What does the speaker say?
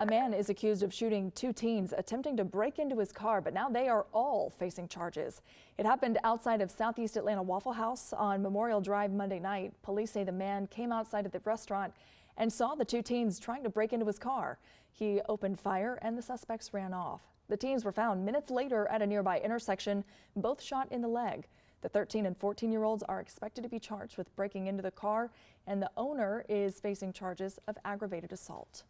A man is accused of shooting two teens attempting to break into his car, but now they are all facing charges. It happened outside of Southeast Atlanta Waffle House on Memorial Drive Monday night. Police say the man came outside of the restaurant and saw the two teens trying to break into his car. He opened fire and the suspects ran off. The teens were found minutes later at a nearby intersection, both shot in the leg. The 13 and 14-year-olds are expected to be charged with breaking into the car, and the owner is facing charges of aggravated assault.